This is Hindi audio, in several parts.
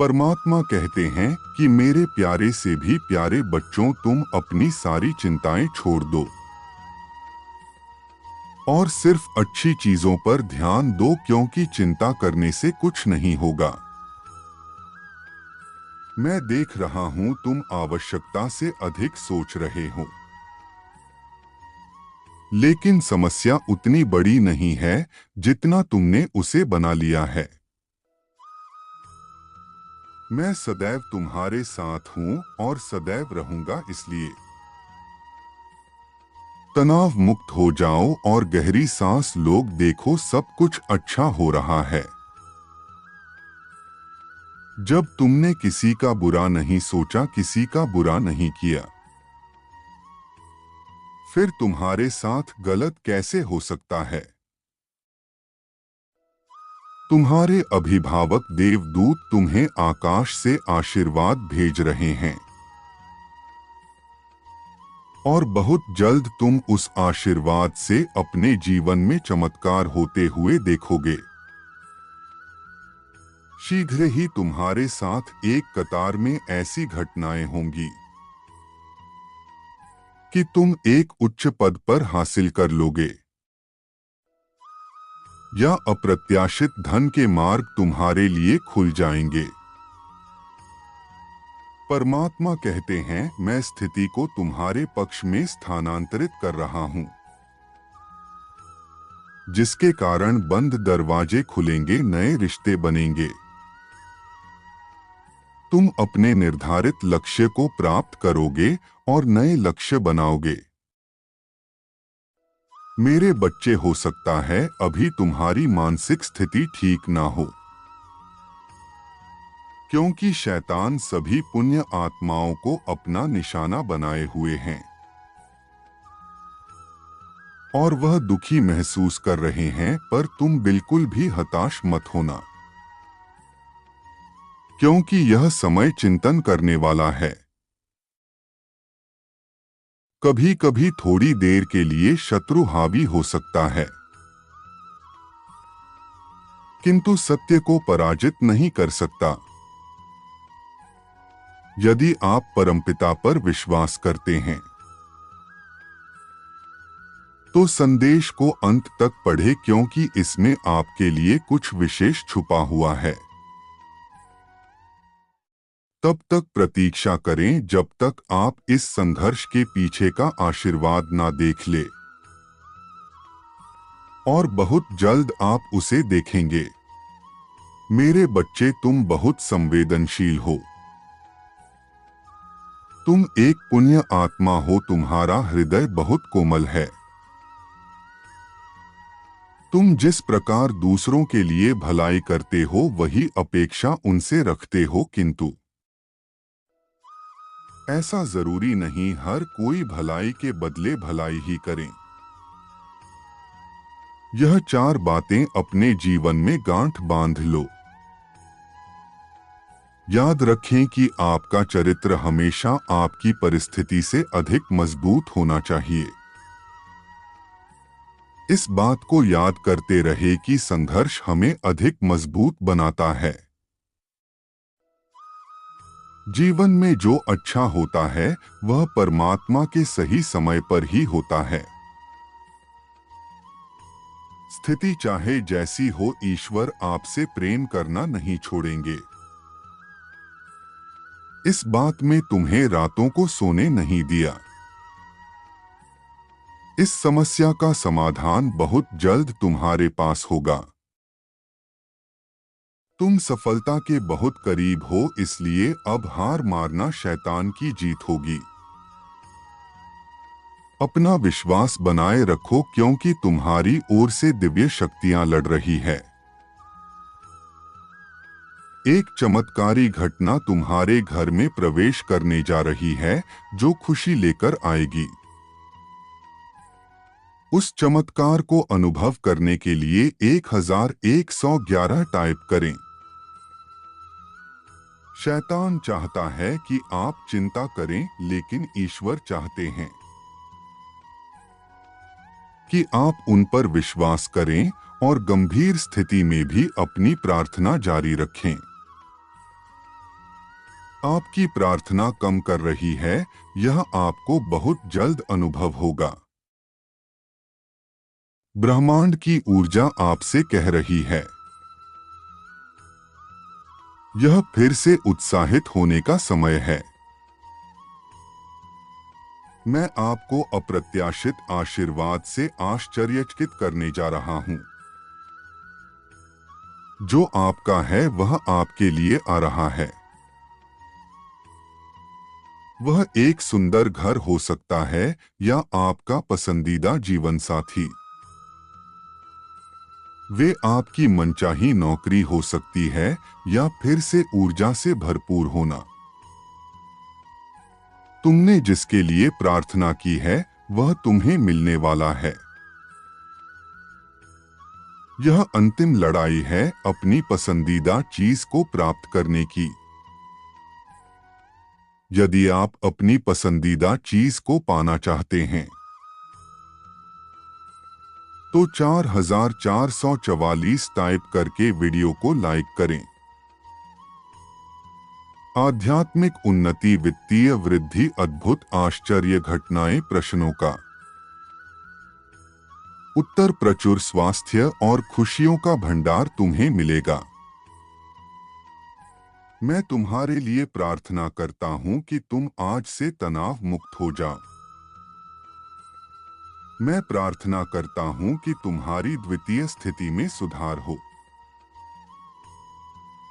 परमात्मा कहते हैं कि मेरे प्यारे से भी प्यारे बच्चों, तुम अपनी सारी चिंताएं छोड़ दो और सिर्फ अच्छी चीजों पर ध्यान दो, क्योंकि चिंता करने से कुछ नहीं होगा। मैं देख रहा हूं तुम आवश्यकता से अधिक सोच रहे हो, लेकिन समस्या उतनी बड़ी नहीं है जितना तुमने उसे बना लिया है। मैं सदैव तुम्हारे साथ हूं और सदैव रहूंगा, इसलिए तनाव मुक्त हो जाओ और गहरी सांस लो। देखो, सब कुछ अच्छा हो रहा है। जब तुमने किसी का बुरा नहीं सोचा, किसी का बुरा नहीं किया, फिर तुम्हारे साथ गलत कैसे हो सकता है? तुम्हारे अभिभावक देवदूत तुम्हें आकाश से आशीर्वाद भेज रहे हैं और बहुत जल्द तुम उस आशीर्वाद से अपने जीवन में चमत्कार होते हुए देखोगे। शीघ्र ही तुम्हारे साथ एक कतार में ऐसी घटनाएं होंगी कि तुम एक उच्च पद पर हासिल कर लोगे या अप्रत्याशित धन के मार्ग तुम्हारे लिए खुल जाएंगे। परमात्मा कहते हैं, मैं स्थिति को तुम्हारे पक्ष में स्थानांतरित कर रहा हूं, जिसके कारण बंद दरवाजे खुलेंगे, नए रिश्ते बनेंगे। तुम अपने निर्धारित लक्ष्य को प्राप्त करोगे और नए लक्ष्य बनाओगे। मेरे बच्चे, हो सकता है अभी तुम्हारी मानसिक स्थिति ठीक ना हो, क्योंकि शैतान सभी पुण्य आत्माओं को अपना निशाना बनाए हुए हैं और वह दुखी महसूस कर रहे हैं। पर तुम बिल्कुल भी हताश मत होना, क्योंकि यह समय चिंतन करने वाला है। कभी कभी थोड़ी देर के लिए शत्रु हावी हो सकता है, किंतु सत्य को पराजित नहीं कर सकता। यदि आप परमपिता पर विश्वास करते हैं तो संदेश को अंत तक पढ़ें, क्योंकि इसमें आपके लिए कुछ विशेष छुपा हुआ है। तब तक प्रतीक्षा करें जब तक आप इस संघर्ष के पीछे का आशीर्वाद ना देख ले, और बहुत जल्द आप उसे देखेंगे। मेरे बच्चे, तुम बहुत संवेदनशील हो। तुम एक पुण्य आत्मा हो, तुम्हारा हृदय बहुत कोमल है। तुम जिस प्रकार दूसरों के लिए भलाई करते हो, वही अपेक्षा उनसे रखते हो, किंतु ऐसा जरूरी नहीं हर कोई भलाई के बदले भलाई ही करे। यह 4 बातें अपने जीवन में गांठ बांध लो। याद रखें कि आपका चरित्र हमेशा आपकी परिस्थिति से अधिक मजबूत होना चाहिए। इस बात को याद करते रहे कि संघर्ष हमें अधिक मजबूत बनाता है। जीवन में जो अच्छा होता है वह परमात्मा के सही समय पर ही होता है। स्थिति चाहे जैसी हो, ईश्वर आपसे प्रेम करना नहीं छोड़ेंगे। इस बात में तुम्हें रातों को सोने नहीं दिया। इस समस्या का समाधान बहुत जल्द तुम्हारे पास होगा। तुम सफलता के बहुत करीब हो, इसलिए अब हार मारना शैतान की जीत होगी। अपना विश्वास बनाए रखो, क्योंकि तुम्हारी ओर से दिव्य शक्तियां लड़ रही है। एक चमत्कारी घटना तुम्हारे घर में प्रवेश करने जा रही है, जो खुशी लेकर आएगी। उस चमत्कार को अनुभव करने के लिए 1111 टाइप करें। शैतान चाहता है कि आप चिंता करें, लेकिन ईश्वर चाहते हैं कि आप उन पर विश्वास करें और गंभीर स्थिति में भी अपनी प्रार्थना जारी रखें। आपकी प्रार्थना कम कर रही है, यह आपको बहुत जल्द अनुभव होगा। ब्रह्मांड की ऊर्जा आपसे कह रही है, यह फिर से उत्साहित होने का समय है। मैं आपको अप्रत्याशित आशीर्वाद से आश्चर्यचकित करने जा रहा हूं। जो आपका है वह आपके लिए आ रहा है। वह एक सुंदर घर हो सकता है या आपका पसंदीदा जीवन साथी। वे आपकी मनचाही नौकरी हो सकती है या फिर से ऊर्जा से भरपूर होना। तुमने जिसके लिए प्रार्थना की है वह तुम्हें मिलने वाला है। यह अंतिम लड़ाई है अपनी पसंदीदा चीज को प्राप्त करने की। यदि आप अपनी पसंदीदा चीज को पाना चाहते हैं तो 4444 टाइप करके वीडियो को लाइक करें। आध्यात्मिक उन्नति, वित्तीय वृद्धि, अद्भुत आश्चर्य घटनाएं, प्रश्नों का उत्तर, प्रचुर स्वास्थ्य और खुशियों का भंडार तुम्हें मिलेगा। मैं तुम्हारे लिए प्रार्थना करता हूं कि तुम आज से तनाव मुक्त हो जाओ। मैं प्रार्थना करता हूं कि तुम्हारी द्वितीय स्थिति में सुधार हो।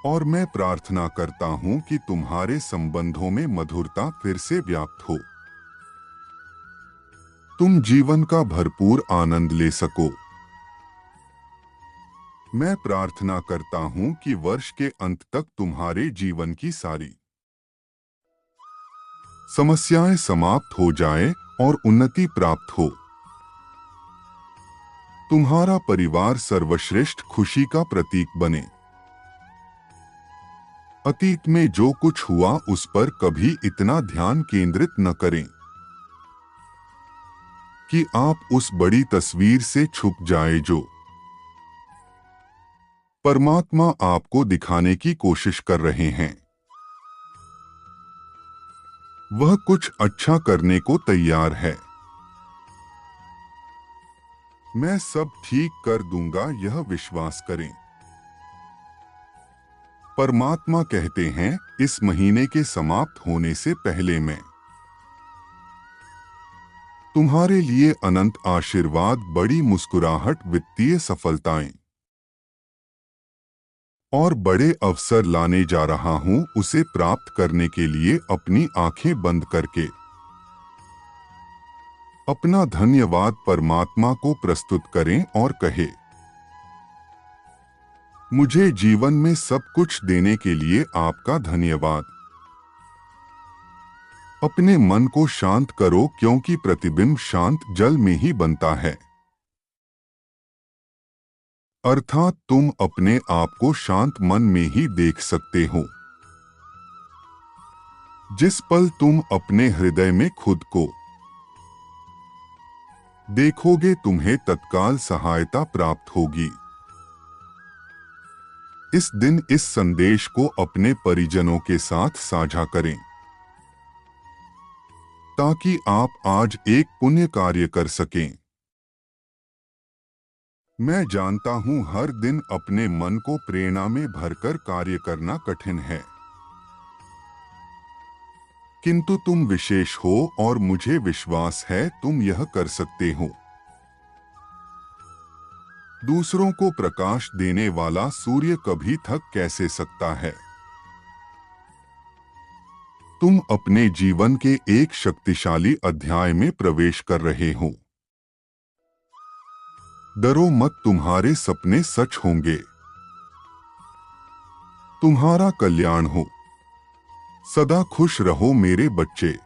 और मैं प्रार्थना करता हूं कि तुम्हारे संबंधों में मधुरता फिर से व्याप्त हो। तुम जीवन का भरपूर आनंद ले सको। मैं प्रार्थना करता हूं कि वर्ष के अंत तक तुम्हारे जीवन की सारी समस्याएं समाप्त हो जाएं और उन्नति प्राप्त हो। तुम्हारा परिवार सर्वश्रेष्ठ खुशी का प्रतीक बने। अतीत में जो कुछ हुआ उस पर कभी इतना ध्यान केंद्रित न करें कि आप उस बड़ी तस्वीर से छुप जाए जो परमात्मा आपको दिखाने की कोशिश कर रहे हैं। वह कुछ अच्छा करने को तैयार है। मैं सब ठीक कर दूंगा, यह विश्वास करें। परमात्मा कहते हैं, इस महीने के समाप्त होने से पहले मैं तुम्हारे लिए अनंत आशीर्वाद, बड़ी मुस्कुराहट, वित्तीय सफलताएं और बड़े अवसर लाने जा रहा हूं। उसे प्राप्त करने के लिए अपनी आंखें बंद करके अपना धन्यवाद परमात्मा को प्रस्तुत करें और कहें, मुझे जीवन में सब कुछ देने के लिए आपका धन्यवाद। अपने मन को शांत करो क्योंकि प्रतिबिंब शांत जल में ही बनता है। अर्थात तुम अपने आप को शांत मन में ही देख सकते हो। जिस पल तुम अपने हृदय में खुद को देखोगे तुम्हें तत्काल सहायता प्राप्त होगी। इस दिन इस संदेश को अपने परिजनों के साथ साझा करें ताकि आप आज एक पुण्य कार्य कर सकें। मैं जानता हूं हर दिन अपने मन को प्रेरणा में भरकर कार्य करना कठिन है, किंतु तुम विशेष हो और मुझे विश्वास है तुम यह कर सकते हो। दूसरों को प्रकाश देने वाला सूर्य कभी थक कैसे सकता है। तुम अपने जीवन के एक शक्तिशाली अध्याय में प्रवेश कर रहे हो। डरो मत, तुम्हारे सपने सच होंगे। तुम्हारा कल्याण हो। सदा खुश रहो मेरे बच्चे।